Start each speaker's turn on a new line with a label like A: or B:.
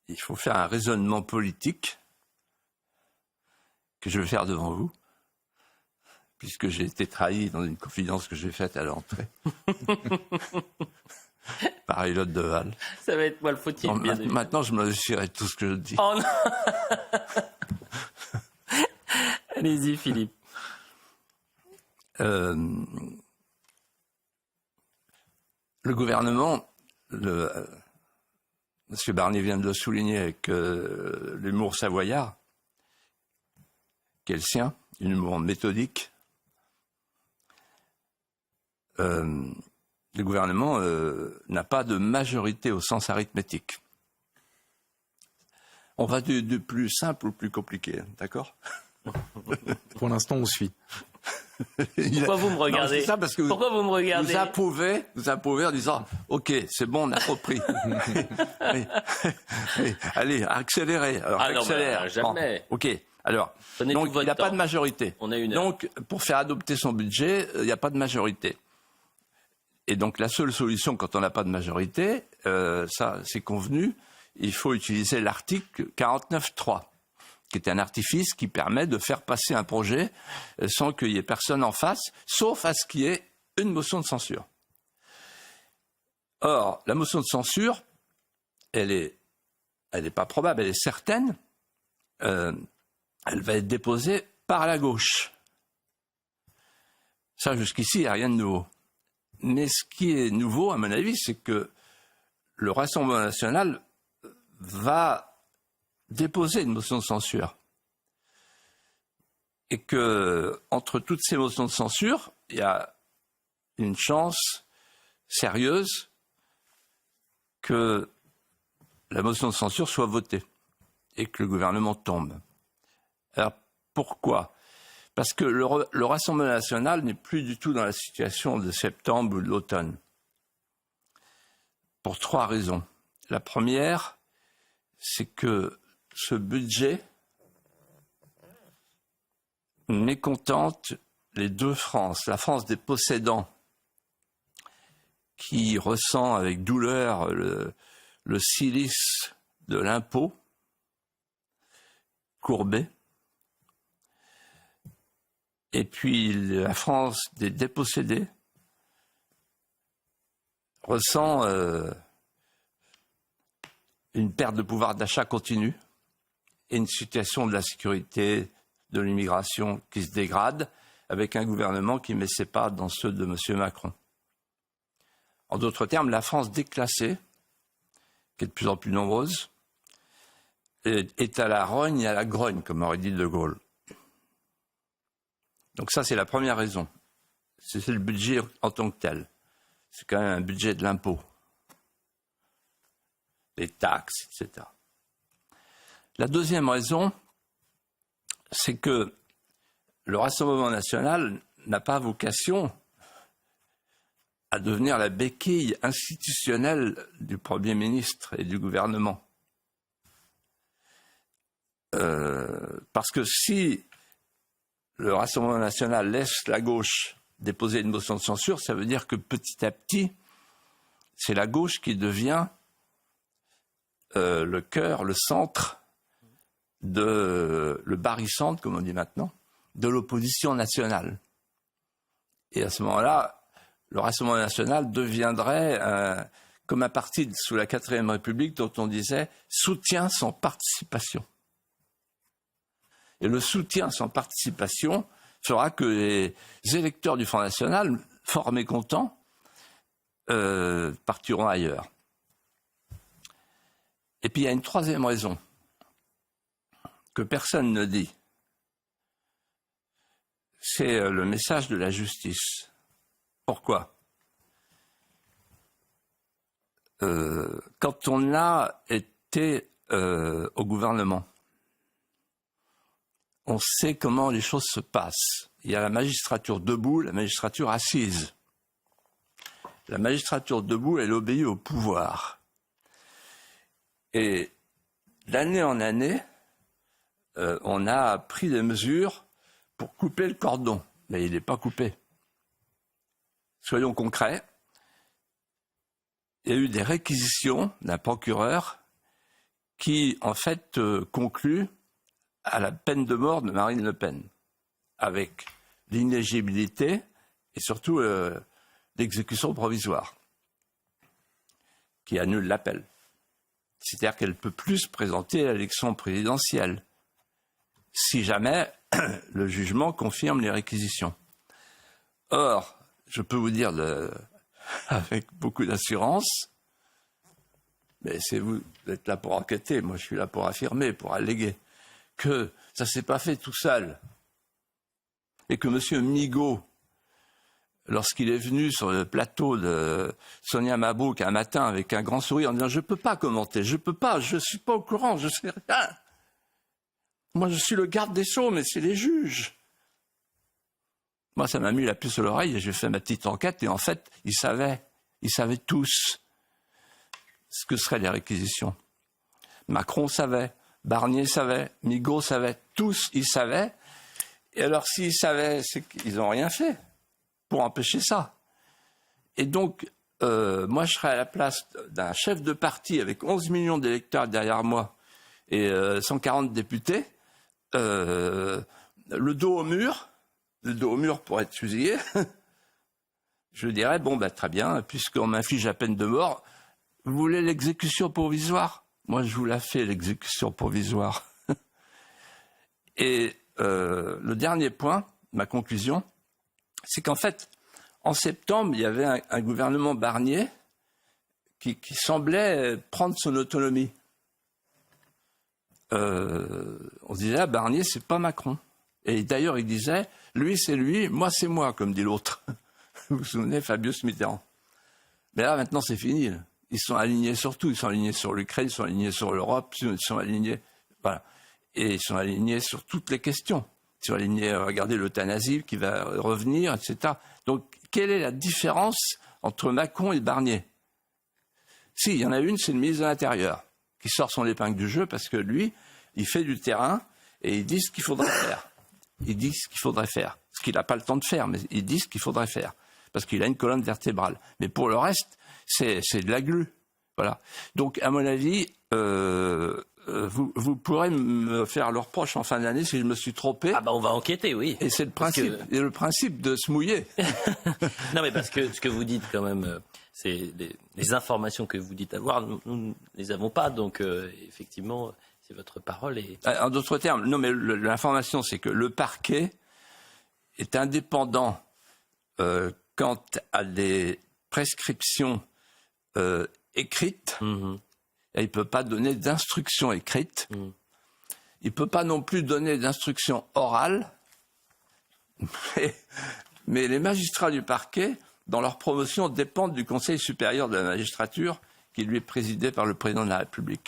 A: il faut faire un raisonnement politique que je vais faire devant vous, puisque j'ai été trahi dans une confidence que j'ai faite à l'entrée par Élotte Deval.
B: Ça va être moi le fautif.
A: Maintenant, je me méfierai de tout ce que je dis.
B: Oh non. Allez-y, Philippe.
A: Le gouvernement, M. Barnier vient de le souligner avec l'humour savoyard, qui est le sien, un humour méthodique. Le gouvernement n'a pas de majorité au sens arithmétique. On va du plus simple au plus compliqué, d'accord ?
C: Pour l'instant, on suit.
B: Pourquoi vous me regardez ?
A: C'est ça, parce que
B: Pourquoi vous me regardez ?
A: Vous approuvez en disant « Ok, c'est bon, on a compris. » Allez, accélérez. Alors, accélère.
B: Non, jamais.
A: Bon, ok. Alors, donc, il n'a pas de majorité.
B: On a une heure.
A: Donc, pour faire adopter son budget, il n'y a pas de majorité. Et donc, la seule solution quand on n'a pas de majorité, ça, c'est convenu, il faut utiliser l'article 49.3, qui est un artifice qui permet de faire passer un projet sans qu'il y ait personne en face, sauf à ce qu'il y ait une motion de censure. Or, la motion de censure, elle est pas probable, elle est certaine. Elle va être déposée par la gauche. Ça, jusqu'ici, il n'y a rien de nouveau. Mais ce qui est nouveau, à mon avis, c'est que le Rassemblement national va déposer une motion de censure. Et que, entre toutes ces motions de censure, il y a une chance sérieuse que la motion de censure soit votée et que le gouvernement tombe. Alors, pourquoi ? Parce que le Rassemblement national n'est plus du tout dans la situation de septembre ou de l'automne. Pour 3 raisons. La première, c'est que ce budget mécontente les 2 France. La France des possédants, qui ressent avec douleur le silice de l'impôt courbé, et puis la France des dépossédés ressent une perte de pouvoir d'achat continue et une situation de la sécurité, de l'immigration qui se dégrade, avec un gouvernement qui ne met ses pas dans ceux de M. Macron. En d'autres termes, la France déclassée, qui est de plus en plus nombreuse, est à la rogne et à la grogne, comme aurait dit De Gaulle. Donc ça, c'est la première raison. C'est le budget en tant que tel. C'est quand même un budget de l'impôt. Les taxes, etc. La deuxième raison, c'est que le Rassemblement national n'a pas vocation à devenir la béquille institutionnelle du Premier ministre et du gouvernement. Parce que si le Rassemblement national laisse la gauche déposer une motion de censure, ça veut dire que petit à petit, c'est la gauche qui devient le cœur, le centre, le barycentre, comme on dit maintenant, de l'opposition nationale. Et à ce moment-là, le Rassemblement national deviendrait comme un parti sous la 4e République dont on disait « soutien sans participation ». Et le soutien sans participation fera que les électeurs du Front National, fort mécontents, partiront ailleurs. Et puis il y a une 3e raison que personne ne dit. C'est le message de la justice. Pourquoi ? Quand on a été au gouvernement, on sait comment les choses se passent. Il y a la magistrature debout, la magistrature assise. La magistrature debout, elle obéit au pouvoir. Et d'année en année, on a pris des mesures pour couper le cordon. Mais il n'est pas coupé. Soyons concrets. Il y a eu des réquisitions d'un procureur qui, en fait, conclut à la peine de mort de Marine Le Pen, avec l'inéligibilité et surtout l'exécution provisoire, qui annule l'appel. C'est-à-dire qu'elle ne peut plus se présenter à l'élection présidentielle, si jamais le jugement confirme les réquisitions. Or, je peux vous dire avec beaucoup d'assurance, mais c'est vous êtes là pour enquêter, moi je suis là pour affirmer, pour alléguer, que ça ne s'est pas fait tout seul. Et que M. Migaud, lorsqu'il est venu sur le plateau de Sonia Mabrouk un matin avec un grand sourire en disant « Je ne peux pas commenter, je ne peux pas, je ne suis pas au courant, je ne sais rien. Moi je suis le garde des Sceaux, mais c'est les juges. » Moi, ça m'a mis la puce à l'oreille et j'ai fait ma petite enquête. Et en fait, ils savaient tous ce que seraient les réquisitions. Macron savait, Barnier savait, Migaud savait, tous ils savaient. Et alors, s'ils savaient, c'est qu'ils n'ont rien fait pour empêcher ça. Et donc, moi, je serais à la place d'un chef de parti avec 11 millions d'électeurs derrière moi et 140 députés, le dos au mur pour être fusillé, je dirais, bon, très bien, puisqu'on m'inflige la peine de mort, vous voulez l'exécution provisoire ? Moi, je vous la fais, l'exécution provisoire. Et le dernier point, ma conclusion, c'est qu'en fait, en septembre, il y avait un gouvernement Barnier qui semblait prendre son autonomie. On se disait, Barnier, c'est pas Macron. Et d'ailleurs, il disait, lui, c'est lui, moi, c'est moi, comme dit l'autre. Vous vous souvenez, Fabius Mitterrand. Mais là, maintenant, c'est fini. Ils sont alignés sur tout. Ils sont alignés sur l'Ukraine, ils sont alignés sur l'Europe, ils sont alignés... Voilà. Et ils sont alignés sur toutes les questions. Ils sont alignés, regardez l'euthanasie qui va revenir, etc. Donc, quelle est la différence entre Macron et Barnier ? Si, il y en a une, c'est le ministre de l'Intérieur, qui sort son épingle du jeu parce que lui, il fait du terrain et il dit ce qu'il faudrait faire. Il dit ce qu'il faudrait faire. Ce qu'il n'a pas le temps de faire, mais il dit ce qu'il faudrait faire. Parce qu'il a une colonne vertébrale. Mais pour le reste, c'est de la glu. Voilà. Donc, à mon avis, vous pourrez me faire le reproche en fin d'année si je me suis trompé.
B: Ah on va enquêter, oui.
A: Et c'est le principe de se mouiller.
B: Non, mais parce que ce que vous dites quand même, c'est les informations que vous dites avoir, nous ne les avons pas. Donc, effectivement, c'est votre parole.
A: En d'autres termes, non, mais l'information, c'est que le parquet est indépendant quant à des prescriptions écrites. Mm-hmm. Et il ne peut pas donner d'instructions écrites. Mm. Il ne peut pas non plus donner d'instructions orales. Mais les magistrats du parquet, dans leur promotion, dépendent du Conseil supérieur de la magistrature qui lui est présidé par le président de la République.